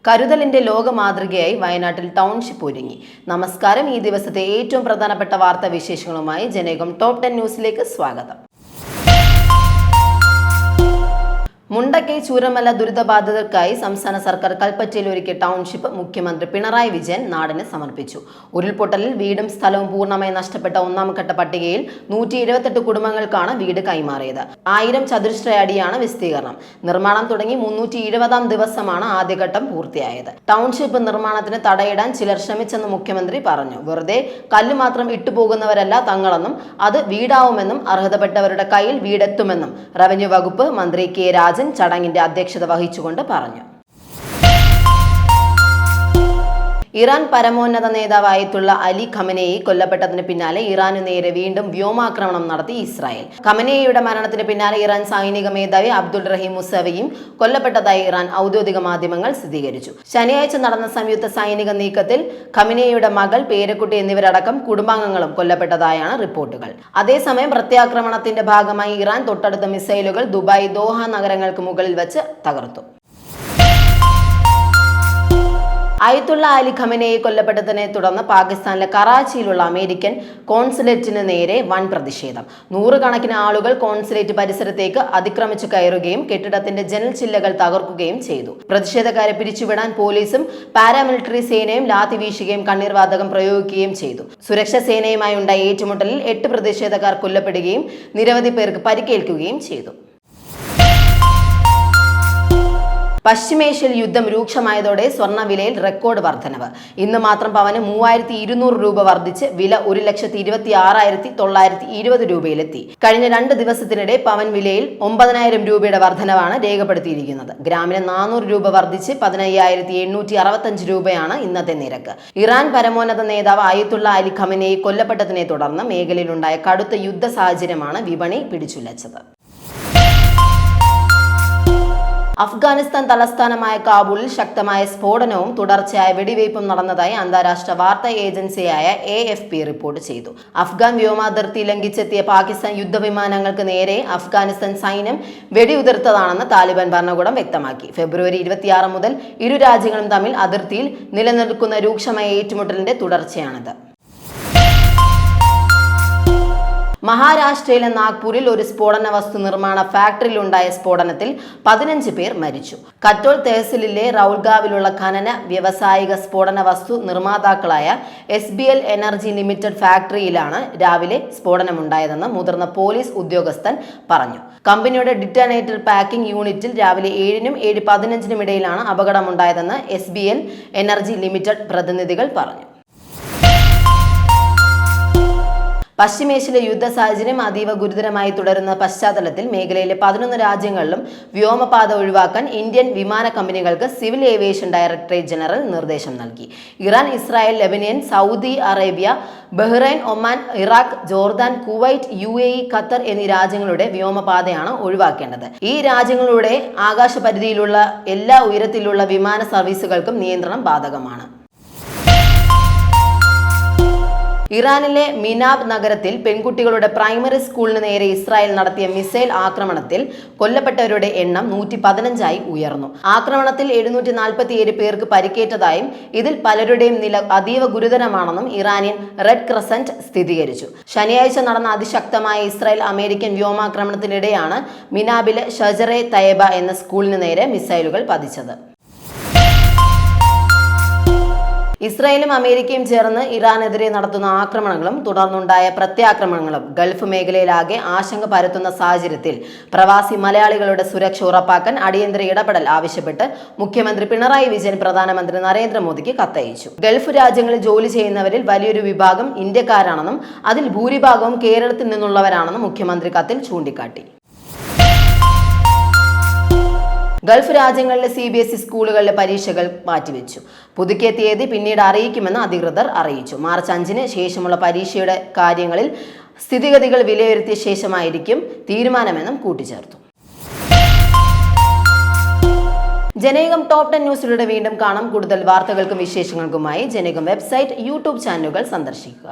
കരുതലിന്റെ ലോക മാതൃകയായി വയനാട്ടിൽ ടൗൺഷിപ്പ് ഒരുങ്ങി. നമസ്കാരം. ഈ ദിവസത്തെ ഏറ്റവും പ്രധാനപ്പെട്ട വാർത്താ വിശേഷങ്ങളുമായി ജനയുഗം ടോപ്പ് 10 ന്യൂസിലേക്ക് സ്വാഗതം. മുണ്ടക്കൈ ചൂരമല ദുരിതബാധിതർക്കായി സംസ്ഥാന സർക്കാർ കൽപ്പറ്റയിൽ ഒരുക്കിയ ടൗൺഷിപ്പ് മുഖ്യമന്ത്രി പിണറായി വിജയൻ നാടിന് സമർപ്പിച്ചു. ഉരുൾപൊട്ടലിൽ വീടും സ്ഥലവും പൂർണ്ണമായി നഷ്ടപ്പെട്ട ഒന്നാംഘട്ട പട്ടികയിൽ 178 കുടുംബങ്ങൾക്കാണ് വീട് കൈമാറിയത്. 1000 ചതുരശ്ര അടിയാണ് വിസ്തീർണം. നിർമ്മാണം തുടങ്ങി 320-ാം ദിവസമാണ് ആദ്യഘട്ടം പൂർത്തിയായത്. ടൗൺഷിപ്പ് നിർമ്മാണത്തിന് തടയിടാൻ ചിലർ ശ്രമിച്ചെന്ന് മുഖ്യമന്ത്രി പറഞ്ഞു. വെറുതെ കല്ല് മാത്രം ഇട്ടുപോകുന്നവരല്ല തങ്ങളെന്നും അത് വീടാവുമെന്നും അർഹതപ്പെട്ടവരുടെ കയ്യിൽ വീടെത്തുമെന്നും റവന്യൂ വകുപ്പ് മന്ത്രി കെ രാജൻ ചടങ്ങിന്റെ അധ്യക്ഷത വഹിച്ചുകൊണ്ട് പറഞ്ഞു. ഇറാൻ പരമോന്നത നേതാവ് അയത്തുള്ള അലി ഖമനേയി കൊല്ലപ്പെട്ടതിന് പിന്നാലെ ഇറാനു നേരെ വീണ്ടും വ്യോമാക്രമണം നടത്തി ഇസ്രായേൽ. ഖമനേയിയുടെ മരണത്തിന് പിന്നാലെ ഇറാൻ സൈനിക മേധാവി അബ്ദുൾ റഹീം മുസവിയും കൊല്ലപ്പെട്ടതായി ഇറാൻ ഔദ്യോഗിക മാധ്യമങ്ങൾ സ്ഥിരീകരിച്ചു. ശനിയാഴ്ച നടന്ന സംയുക്ത സൈനിക നീക്കത്തിൽ ഖമനേയിയുടെ മകൾ, പേരക്കുട്ടി എന്നിവരടക്കം കുടുംബാംഗങ്ങളും കൊല്ലപ്പെട്ടതായാണ് റിപ്പോർട്ടുകൾ. അതേസമയം പ്രത്യാക്രമണത്തിന്റെ ഭാഗമായി ഇറാൻ തൊട്ടടുത്ത മിസൈലുകൾ ദുബായ്, ദോഹ നഗരങ്ങൾക്ക് മുകളിൽ വെച്ച് തകർത്തു. അയത്തുള്ള അലി ഖമനേയി കൊല്ലപ്പെട്ടതിനെ തുടർന്ന് പാകിസ്ഥാനിലെ കറാച്ചിയിലുള്ള അമേരിക്കൻ കോൺസുലേറ്റിന് നേരെ വൻ പ്രതിഷേധം. 100 കണക്കിന് ആളുകൾ കോൺസുലേറ്റ് പരിസരത്തേക്ക് അതിക്രമിച്ചു കയറുകയും കെട്ടിടത്തിന്റെ ജനൽ ചില്ലകൾ തകർക്കുകയും ചെയ്തു. പ്രതിഷേധക്കാരെ പിരിച്ചുവിടാൻ പോലീസും പാരാമിലിറ്ററി സേനയും ലാത്തി വീശുകയും കണ്ണീർവാതകം പ്രയോഗിക്കുകയും ചെയ്തു. സുരക്ഷാ സേനയുമായി ഉണ്ടായ ഏറ്റുമുട്ടലിൽ 8 പ്രതിഷേധക്കാർ കൊല്ലപ്പെടുകയും നിരവധി പേർക്ക് പരിക്കേൽക്കുകയും ചെയ്തു. പശ്ചിമേഷ്യയിൽ യുദ്ധം രൂക്ഷമായതോടെ സ്വർണ്ണവിലയിൽ റെക്കോർഡ് വർധനവ്. ഇന്ന് മാത്രം പവന് 3200 രൂപ വർദ്ധിച്ച് വില 1,26,920 രൂപയിലെത്തി. കഴിഞ്ഞ 2 ദിവസത്തിനിടെ പവൻ വിലയിൽ 9000 രൂപയുടെ വർധനവാണ് രേഖപ്പെടുത്തിയിരിക്കുന്നത്. ഗ്രാമിന് 400 രൂപ വർദ്ധിച്ച് 15,865 രൂപയാണ് ഇന്നത്തെ നിരക്ക്. ഇറാൻ പരമോന്നത നേതാവ് അയത്തുള്ള അലി ഖമനേയി കൊല്ലപ്പെട്ടതിനെ തുടർന്ന് മേഖലയിലുണ്ടായ കടുത്ത യുദ്ധ സാഹചര്യമാണ് വിപണി പിടിച്ചുലച്ചത്. അഫ്ഗാനിസ്ഥാൻ തലസ്ഥാനമായ കാബൂളിൽ ശക്തമായ സ്ഫോടനവും തുടർച്ചയായ വെടിവയ്പും നടന്നതായി അന്താരാഷ്ട്ര വാർത്താ ഏജൻസിയായ AFP റിപ്പോർട്ട് ചെയ്തു. അഫ്ഗാൻ വ്യോമാതിർത്തി ലംഘിച്ചെത്തിയ പാകിസ്ഥാൻ യുദ്ധവിമാനങ്ങൾക്ക് നേരെ അഫ്ഗാനിസ്ഥാൻ സൈന്യം വെടിയുതിർത്തതാണെന്ന് താലിബാൻ ഭരണകൂടം വ്യക്തമാക്കി. ഫെബ്രുവരി 26 മുതൽ ഇരു രാജ്യങ്ങളും തമ്മിൽ അതിർത്തിയിൽ നിലനിൽക്കുന്ന രൂക്ഷമായ ഏറ്റുമുട്ടലിന്റെ തുടർച്ചയാണിത്. മഹാരാഷ്ട്രയിലെ നാഗ്പൂരിൽ ഒരു സ്ഫോടന വസ്തു നിർമ്മാണ ഫാക്ടറിയിലുണ്ടായ സ്ഫോടനത്തിൽ 15 പേർ മരിച്ചു. കറ്റോൾ തഹസിലിലെ റൌൽഗാവിലുള്ള ഖനന വ്യാവസായിക സ്ഫോടന വസ്തു നിർമ്മാതാക്കളായ SBL എനർജി ലിമിറ്റഡ് ഫാക്ടറിയിലാണ് രാവിലെ സ്ഫോടനമുണ്ടായതെന്ന് മുതിർന്ന പോലീസ് ഉദ്യോഗസ്ഥൻ പറഞ്ഞു. കമ്പനിയുടെ ഡിറ്റനേറ്റർ പാക്കിംഗ് യൂണിറ്റിൽ രാവിലെ 7-നും 7:15-നും ഇടയിലാണ് അപകടമുണ്ടായതെന്ന് SBL എനർജി ലിമിറ്റഡ് പ്രതിനിധികൾ പറഞ്ഞു. പശ്ചിമേഷ്യയിലെ യുദ്ധ സാഹചര്യം അതീവ ഗുരുതരമായി തുടരുന്ന പശ്ചാത്തലത്തിൽ മേഖലയിലെ 11 രാജ്യങ്ങളിലും വ്യോമപാത ഒഴിവാക്കാൻ ഇന്ത്യൻ വിമാന കമ്പനികൾക്ക് സിവിൽ ഏവിയേഷൻ ഡയറക്ടറേറ്റ് ജനറൽ നിർദ്ദേശം നൽകി. Iran, Israel, Lebanon, Saudi Arabia, Bahrain, Oman, Iraq, Jordan, Kuwait, UAE, Qatar എന്നീ രാജ്യങ്ങളുടെ വ്യോമപാതയാണ് ഒഴിവാക്കേണ്ടത്. ഈ രാജ്യങ്ങളുടെ ആകാശപരിധിയിലുള്ള എല്ലാ ഉയരത്തിലുള്ള വിമാന സർവീസുകൾക്കും നിയന്ത്രണം ബാധകമാണ്. ഇറാനിലെ മിനാബ് നഗരത്തിൽ പെൺകുട്ടികളുടെ പ്രൈമറി സ്കൂളിന് നേരെ ഇസ്രായേൽ നടത്തിയ മിസൈൽ ആക്രമണത്തിൽ കൊല്ലപ്പെട്ടവരുടെ എണ്ണം 115 ഉയർന്നു. ആക്രമണത്തിൽ 747 പേർക്ക് പരിക്കേറ്റതായും ഇതിൽ പലരുടെയും നില അതീവ ഗുരുതരമാണെന്നും ഇറാനിയൻ റെഡ് ക്രസന്റ് സ്ഥിരീകരിച്ചു. ശനിയാഴ്ച നടന്ന അതിശക്തമായ ഇസ്രായേൽ അമേരിക്കൻ വ്യോമാക്രമണത്തിനിടെയാണ് മിനാബിലെ ഷജറെ തയ്യബ എന്ന സ്കൂളിന് നേരെ മിസൈലുകൾ പതിച്ചത്. ഇസ്രായേലും അമേരിക്കയും ചേർന്ന് ഇറാനെതിരെ നടത്തുന്ന ആക്രമണങ്ങളും തുടർന്നുണ്ടായ പ്രത്യാക്രമണങ്ങളും ഗൾഫ് മേഖലയിലാകെ ആശങ്ക പരത്തുന്ന സാഹചര്യത്തിൽ പ്രവാസി മലയാളികളുടെ സുരക്ഷ ഉറപ്പാക്കാൻ അടിയന്തര ഇടപെടൽ ആവശ്യപ്പെട്ട് മുഖ്യമന്ത്രി പിണറായി വിജയൻ പ്രധാനമന്ത്രി നരേന്ദ്രമോദിക്ക് കത്തയച്ചു. ഗൾഫ് രാജ്യങ്ങളിൽ ജോലി ചെയ്യുന്നവരിൽ വലിയൊരു വിഭാഗം ഇന്ത്യക്കാരാണെന്നും അതിൽ ഭൂരിഭാഗവും കേരളത്തിൽ നിന്നുള്ളവരാണെന്നും മുഖ്യമന്ത്രി കത്തിൽ ചൂണ്ടിക്കാട്ടി. ഗൾഫ് രാജ്യങ്ങളിലെ CBSE സ്കൂളുകളിലെ പരീക്ഷകൾ മാറ്റിവെച്ചു. പുതുക്കിയ തീയതി പിന്നീട് അറിയിക്കുമെന്ന് അധികൃതർ അറിയിച്ചു. മാർച്ച് 5-ന് ശേഷമുള്ള പരീക്ഷയുടെ കാര്യങ്ങളിൽ സ്ഥിതിഗതികൾ വിലയിരുത്തിയ ശേഷമായിരിക്കും തീരുമാനമെന്നും കൂട്ടിച്ചേർത്തു. ജനയുഗം ടോപ്പ് 10 ന്യൂസിലൂടെ വീണ്ടും കാണാം. കൂടുതൽ വാർത്തകൾക്കും വിശേഷങ്ങൾക്കുമായി ജനയുഗം വെബ്സൈറ്റ്, YouTube ചാനലുകൾ സന്ദർശിക്കുക.